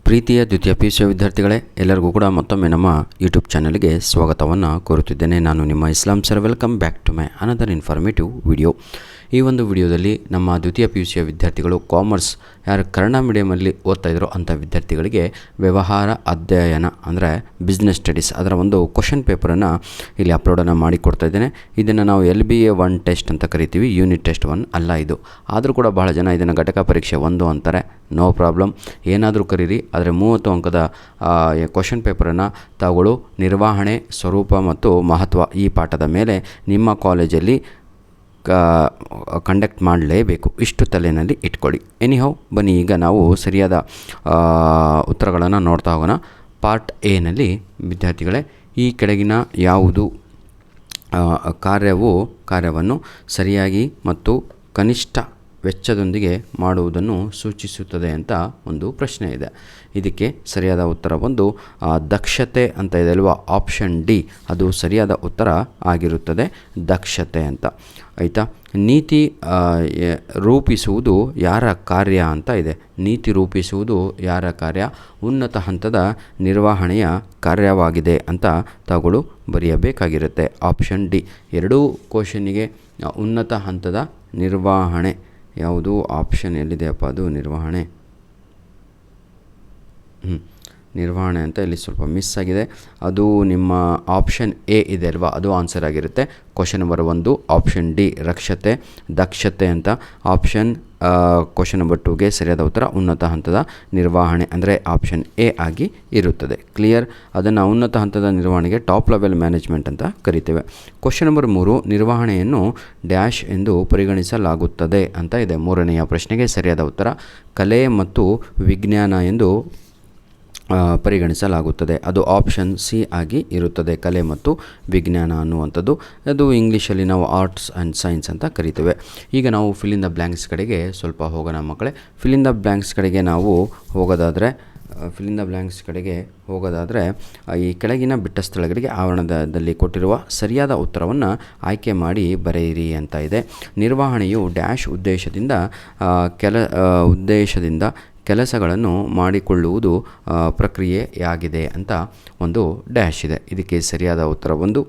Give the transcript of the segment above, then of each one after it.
ಪ್ರೀತಿಯ ದ್ವಿತೀಯ PUC ವಿದ್ಯಾರ್ಥಿಗಳೇ, ಎಲ್ಲರಿಗೂ ಕೂಡ ಮತ್ತೊಮ್ಮೆ ನಮ್ಮ ಯೂಟ್ಯೂಬ್ ಚಾನಲ್ಗೆ ಸ್ವಾಗತವನ್ನು ಕೋರುತ್ತಿದ್ದೇನೆ. ನಾನು ನಿಮ್ಮ Islam sir. Welcome back to my another informative video. ಈ ಒಂದು ವಿಡಿಯೋದಲ್ಲಿ ನಮ್ಮ ದ್ವಿತೀಯ PUC ವಿದ್ಯಾರ್ಥಿಗಳು ಕಾಮರ್ಸ್ ಯಾರು ಕನ್ನಡ ಮೀಡಿಯಮಲ್ಲಿ ಓದ್ತಾ ಇದ್ರೋ ಅಂಥ ವಿದ್ಯಾರ್ಥಿಗಳಿಗೆ ವ್ಯವಹಾರ ಅಧ್ಯಯನ ಅಂದರೆ ಬಿಸ್ನೆಸ್ ಸ್ಟಡೀಸ್ ಅದರ ಒಂದು ಕ್ವಶನ್ ಪೇಪರನ್ನು ಇಲ್ಲಿ ಅಪ್ಲೋಡನ್ನು ಮಾಡಿಕೊಡ್ತಾ ಇದ್ದೇನೆ. ಇದನ್ನು ನಾವು LBA 1 ಟೆಸ್ಟ್ ಅಂತ ಕರಿತೀವಿ, ಯೂನಿಟ್ ಟೆಸ್ಟ್ 1 ಅಲ್ಲ ಇದು. ಆದರೂ ಕೂಡ ಬಹಳ ಜನ ಇದನ್ನು ಘಟಕ ಪರೀಕ್ಷೆ 1 ಅಂತಾರೆ. ನೋ ಪ್ರಾಬ್ಲಮ್, ಏನಾದರೂ ಕರೀರಿ. ಆದರೆ 30 ಅಂಕದ ಕ್ವಶನ್ ಪೇಪರನ್ನು ತಾವುಗಳು ನಿರ್ವಹಣೆ, ಸ್ವರೂಪ ಮತ್ತು ಮಹತ್ವ ಈ ಪಾಠದ ಮೇಲೆ ನಿಮ್ಮ ಕಾಲೇಜಲ್ಲಿ ಕಂಡಕ್ಟ್ ಮಾಡಲೇಬೇಕು. ಇಷ್ಟು ತಲೆಯಲ್ಲಿ ಇಟ್ಕೊಳ್ಳಿ. ಎನಿಹೌ, ಬನ್ನಿ ಈಗ ನಾವು ಸರಿಯಾದ ಉತ್ತರಗಳನ್ನು ನೋಡ್ತಾ ಹೋಗೋಣ. ಪಾರ್ಟ್ ಎನಲ್ಲಿ ವಿದ್ಯಾರ್ಥಿಗಳೇ, ಈ ಕೆಳಗಿನ ಯಾವುದು ಕಾರ್ಯವನ್ನು ಸರಿಯಾಗಿ ಮತ್ತು ಕನಿಷ್ಠ ವೆಚ್ಚದೊಂದಿಗೆ ಮಾಡುವುದನ್ನು ಸೂಚಿಸುತ್ತದೆ ಅಂತ ಒಂದು ಪ್ರಶ್ನೆ ಇದೆ. ಇದಕ್ಕೆ ಸರಿಯಾದ ಉತ್ತರ ಒಂದು ದಕ್ಷತೆ ಅಂತ ಇದೆ ಅಲ್ವಾ, ಆಪ್ಷನ್ ಡಿ ಅದು ಸರಿಯಾದ ಉತ್ತರ ಆಗಿರುತ್ತದೆ, ದಕ್ಷತೆ ಅಂತ. ಆಯಿತಾ. ನೀತಿ ರೂಪಿಸುವುದು ಯಾರ ಕಾರ್ಯ ಅಂತ ಇದೆ. ನೀತಿ ರೂಪಿಸುವುದು ಯಾರ ಕಾರ್ಯ? ಉನ್ನತ ಹಂತದ ನಿರ್ವಹಣೆಯ ಕಾರ್ಯವಾಗಿದೆ ಅಂತ ತಾವುಗಳು ಬರೆಯಬೇಕಾಗಿರುತ್ತೆ. Option D. ಎರಡೂ ಕ್ವಶನ್ನಿಗೆ ಉನ್ನತ ಹಂತದ ನಿರ್ವಹಣೆ ಯಾವುದು ಆಪ್ಷನ್ ಎಲ್ಲಿದೆಯಪ್ಪ? ಅದು ನಿರ್ವಹಣೆ ಅಂತ ಇಲ್ಲಿ ಸ್ವಲ್ಪ ಮಿಸ್ ಆಗಿದೆ. ಅದು ನಿಮ್ಮ ಆಪ್ಷನ್ ಎ ಇದೆ ಅಲ್ವಾ, ಅದು ಆನ್ಸರ್ ಆಗಿರುತ್ತೆ. ಕ್ವಶನ್ ನಂಬರ್ 1 ಆಪ್ಷನ್ ಡಿ ರಕ್ಷತೆ, ದಕ್ಷತೆ ಅಂತ. ಕ್ವಶನ್ ನಂಬರ್ 2ಗೆ ಸರಿಯಾದ ಉತ್ತರ ಉನ್ನತ ಹಂತದ ನಿರ್ವಹಣೆ ಅಂದರೆ ಆಪ್ಷನ್ ಎ ಆಗಿ ಇರುತ್ತದೆ. ಕ್ಲಿಯರ್? ಅದನ್ನು ಉನ್ನತ ಹಂತದ ನಿರ್ವಹಣೆಗೆ ಟಾಪ್ ಲೆವೆಲ್ ಮ್ಯಾನೇಜ್ಮೆಂಟ್ ಅಂತ ಕರಿತೇವೆ. ಕ್ವಶನ್ ನಂಬರ್ 3 ನಿರ್ವಹಣೆಯನ್ನು ಡ್ಯಾಶ್ ಎಂದು ಪರಿಗಣಿಸಲಾಗುತ್ತದೆ ಅಂತ ಇದೆ. 3ನೆಯ ಪ್ರಶ್ನೆಗೆ ಸರಿಯಾದ ಉತ್ತರ ಕಲೆ ಮತ್ತು ವಿಜ್ಞಾನ ಎಂದು ಪರಿಗಣಿಸಲಾಗುತ್ತದೆ. ಅದು ಆಪ್ಷನ್ ಸಿ ಆಗಿ ಇರುತ್ತದೆ, ಕಲೆ ಮತ್ತು ವಿಜ್ಞಾನ ಅನ್ನುವಂಥದ್ದು. ಅದು ಇಂಗ್ಲೀಷಲ್ಲಿ ನಾವು ಆರ್ಟ್ಸ್ ಆ್ಯಂಡ್ ಸೈನ್ಸ್ ಅಂತ ಕರಿತೇವೆ. ಈಗ ನಾವು ಫಿಲ್ ಇನ್ ದ ಬ್ಲ್ಯಾಂಕ್ಸ್ ಕಡೆಗೆ ಸ್ವಲ್ಪ ಹೋಗೋಣ ಮಕ್ಕಳೇ. ಫಿಲ್ ಇನ್ ದ ಬ್ಲ್ಯಾಂಕ್ಸ್ ಕಡೆಗೆ ನಾವು ಹೋಗೋದಾದರೆ ಈ ಕೆಳಗಿನ ಬಿಟ್ಟ ಸ್ಥಳಗಳಿಗೆ ಆವರಣದಲ್ಲಿ ಕೊಟ್ಟಿರುವ ಸರಿಯಾದ ಉತ್ತರವನ್ನು ಆಯ್ಕೆ ಮಾಡಿ ಬರೆಯಿರಿ ಅಂತ ಇದೆ. ನಿರ್ವಹಣೆಯು ಡ್ಯಾಶ್ ಉದ್ದೇಶದಿಂದ ಕೆಲಸಗಳನ್ನು ಮಾಡಿಕೊಳ್ಳುವುದು ಪ್ರಕ್ರಿಯೆಯಾಗಿದೆ ಅಂತ ಒಂದು ಡ್ಯಾಶ್ ಇದೆ. ಇದಕ್ಕೆ ಸರಿಯಾದ ಉತ್ತರ ಒಂದು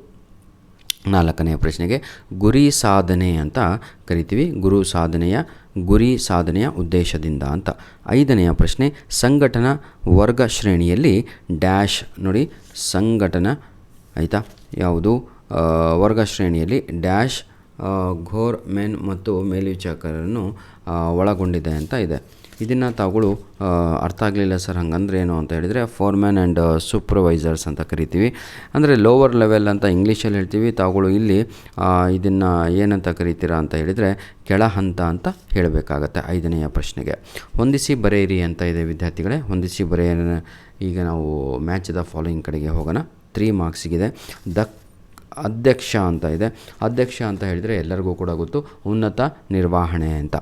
4ನೆಯ ಪ್ರಶ್ನೆಗೆ ಗುರಿ ಸಾಧನೆ ಅಂತ ಕರಿತೀವಿ. ಗುರಿ ಸಾಧನೆಯ ಉದ್ದೇಶದಿಂದ ಅಂತ. 5ನೆಯ ಪ್ರಶ್ನೆ ಸಂಘಟನಾ ವರ್ಗ ಶ್ರೇಣಿಯಲ್ಲಿ ಡ್ಯಾಶ್ ನೋಡಿ, ಸಂಘಟನಾ ಆಯಿತಾ ಯಾವುದು ವರ್ಗ ಶ್ರೇಣಿಯಲ್ಲಿ ಡ್ಯಾಶ್ ಘೋರ್ ಮೆನ್ ಮತ್ತು ಮೇಲ್ವಿಚಾರಕರನ್ನು ಒಳಗೊಂಡಿದೆ ಅಂತ ಇದೆ. ಇದನ್ನು ತಾವುಗಳು ಅರ್ಥ ಆಗಲಿಲ್ಲ ಸರ್ ಹಂಗಂದ್ರೆ ಏನು ಅಂತ ಹೇಳಿದರೆ ಫೋರ್ಮ್ಯಾನ್ ಆ್ಯಂಡ್ ಸೂಪರ್ವೈಸರ್ಸ್ ಅಂತ ಕರಿತೀವಿ. ಅಂದರೆ ಲೋವರ್ ಲೆವೆಲ್ ಅಂತ ಇಂಗ್ಲೀಷಲ್ಲಿ ಹೇಳ್ತೀವಿ. ತಾವುಗಳು ಇಲ್ಲಿ ಇದನ್ನು ಏನಂತ ಕರಿತೀರಾ ಅಂತ ಹೇಳಿದರೆ ಕೆಳ ಹಂತ ಅಂತ ಹೇಳಬೇಕಾಗತ್ತೆ. 5ನೆಯ ಪ್ರಶ್ನೆಗೆ ಹೊಂದಿಸಿ ಬರೆಯಿರಿ ಅಂತ ಇದೆ ವಿದ್ಯಾರ್ಥಿಗಳೇ. ಹೊಂದಿಸಿ ಬರೆಯ ಈಗ ನಾವು ಮ್ಯಾಚ್ ದ ಫಾಲೋಯಿಂಗ್ ಕಡೆಗೆ ಹೋಗೋಣ. 3 ಮಾರ್ಕ್ಸಿಗಿದೆ. ಅಧ್ಯಕ್ಷ ಅಂತ ಇದೆ. ಅಧ್ಯಕ್ಷ ಅಂತ ಹೇಳಿದರೆ ಎಲ್ಲರಿಗೂ ಕೂಡ ಗೊತ್ತು, ಉನ್ನತ ನಿರ್ವಹಣೆ ಅಂತ.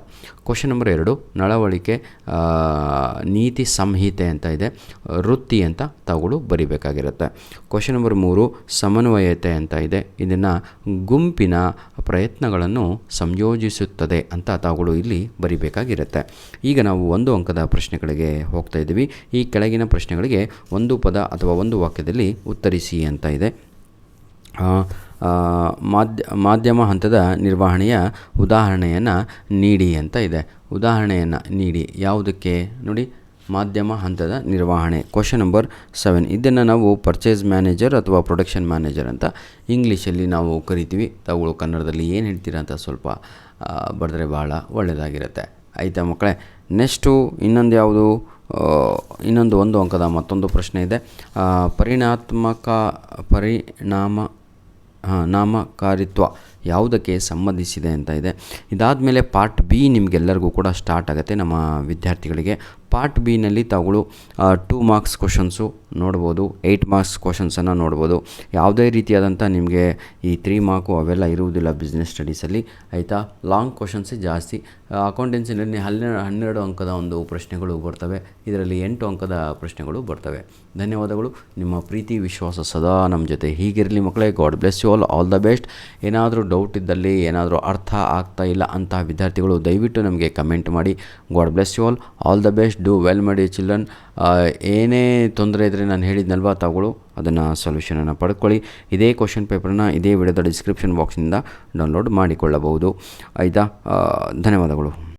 ಕ್ವಶನ್ ನಂಬರ್ 2 ನಡವಳಿಕೆ ನೀತಿ ಸಂಹಿತೆ ಅಂತ ಇದೆ. ವೃತ್ತಿ ಅಂತ ತಾವುಗಳು ಬರಿಬೇಕಾಗಿರುತ್ತೆ. ಕ್ವಶನ್ ನಂಬರ್ 3 ಸಮನ್ವಯತೆ ಅಂತ ಇದೆ. ಇದನ್ನು ಗುಂಪಿನ ಪ್ರಯತ್ನಗಳನ್ನು ಸಂಯೋಜಿಸುತ್ತದೆ ಅಂತ ತಾವುಗಳು ಇಲ್ಲಿ ಬರಿಬೇಕಾಗಿರುತ್ತೆ. ಈಗ ನಾವು 1 ಅಂಕದ ಪ್ರಶ್ನೆಗಳಿಗೆ ಹೋಗ್ತಾ ಇದ್ದೀವಿ. ಈ ಕೆಳಗಿನ ಪ್ರಶ್ನೆಗಳಿಗೆ ಒಂದು ಪದ ಅಥವಾ ಒಂದು ವಾಕ್ಯದಲ್ಲಿ ಉತ್ತರಿಸಿ ಅಂತ ಇದೆ. ಮಾಧ್ಯಮ ಹಂತದ ನಿರ್ವಹಣೆಯ ಉದಾಹರಣೆಯನ್ನು ನೀಡಿ ಅಂತ ಇದೆ. ಉದಾಹರಣೆಯನ್ನು ನೀಡಿ ಯಾವುದಕ್ಕೆ ನೋಡಿ, ಮಾಧ್ಯಮ ಹಂತದ ನಿರ್ವಹಣೆ. ಕ್ವಶನ್ ನಂಬರ್ 7 ಇದನ್ನು ನಾವು ಪರ್ಚೇಸ್ ಮ್ಯಾನೇಜರ್ ಅಥವಾ ಪ್ರೊಡಕ್ಷನ್ ಮ್ಯಾನೇಜರ್ ಅಂತ ಇಂಗ್ಲೀಷಲ್ಲಿ ನಾವು ಕರಿತೀವಿ. ತಾವುಗಳು ಕನ್ನಡದಲ್ಲಿ ಏನು ಹೇಳ್ತೀರಾ ಅಂತ ಸ್ವಲ್ಪ ಬರೆದ್ರೆ ಭಾಳ ಒಳ್ಳೆಯದಾಗಿರುತ್ತೆ. ಆಯಿತಾ ಮಕ್ಕಳೇ. ನೆಕ್ಸ್ಟು ಇನ್ನೊಂದು ಯಾವುದು, ಇನ್ನೊಂದು 1 ಅಂಕದ ಮತ್ತೊಂದು ಪ್ರಶ್ನೆ ಇದೆ. ನಾಮಕಾರಿತ್ವ ಯಾವುದಕ್ಕೆ ಸಂಬಂಧಿಸಿದೆ ಅಂತ ಇದೆ. ಇದಾದಮೇಲೆ ಪಾರ್ಟ್ ಬಿ ನಿಮಗೆಲ್ಲರಿಗೂ ಕೂಡ ಸ್ಟಾರ್ಟ್ ಆಗುತ್ತೆ ನಮ್ಮ ವಿದ್ಯಾರ್ಥಿಗಳಿಗೆ. ಪಾರ್ಟ್ ಬಿನಲ್ಲಿ ತಾವುಗಳು 2 ಮಾರ್ಕ್ಸ್ ಕ್ವಶನ್ಸು ನೋಡ್ಬೋದು, 8 ಮಾರ್ಕ್ಸ್ ಕ್ವಶನ್ಸನ್ನು ನೋಡ್ಬೋದು. ಯಾವುದೇ ರೀತಿಯಾದಂಥ ನಿಮಗೆ ಈ 3 ಮಾರ್ಕು ಅವೆಲ್ಲ ಇರುವುದಿಲ್ಲ ಬಿಸ್ನೆಸ್ ಸ್ಟಡೀಸಲ್ಲಿ. ಆಯಿತಾ. ಲಾಂಗ್ ಕ್ವಶನ್ಸೇ ಜಾಸ್ತಿ. ಅಕೌಂಟೆನ್ಸಿನಲ್ಲಿ 12 ಅಂಕದ ಒಂದು ಪ್ರಶ್ನೆಗಳು ಬರ್ತವೆ. ಇದರಲ್ಲಿ 8 ಅಂಕದ ಪ್ರಶ್ನೆಗಳು ಬರ್ತವೆ. ಧನ್ಯವಾದಗಳು. ನಿಮ್ಮ ಪ್ರೀತಿ ವಿಶ್ವಾಸ ಸದಾ ನಮ್ಮ ಜೊತೆ ಹೀಗಿರಲಿ ಮಕ್ಕಳೇ. God bless you all the best. ಏನಾದರೂ ಡೌಟ್ ಇದ್ದಲ್ಲಿ ಏನಾದರೂ ಅರ್ಥ ಆಗ್ತಾ ಇಲ್ಲ ಅಂತಹ ವಿದ್ಯಾರ್ಥಿಗಳು ದಯವಿಟ್ಟು ನಮಗೆ ಕಮೆಂಟ್ ಮಾಡಿ. God bless you all the best, do well my dear children. ಏನೇ ತೊಂದರೆ ಇದ್ದರೆ ನಾನು ಹೇಳಿದ್ನಲ್ವಾ, ತಾವುಗಳು ಅದನ್ನು ಸೊಲ್ಯೂಷನನ್ನು ಪಡ್ಕೊಳ್ಳಿ. ಇದೇ ಕ್ವಶನ್ ಪೇಪರ್ನ ಇದೇ ವಿಡಿಯೋದ ಡಿಸ್ಕ್ರಿಪ್ಷನ್ ಬಾಕ್ಸ್ನಿಂದ ಡೌನ್ಲೋಡ್ ಮಾಡಿಕೊಳ್ಳಬಹುದು. ಆಯಿತಾ? ಧನ್ಯವಾದಗಳು.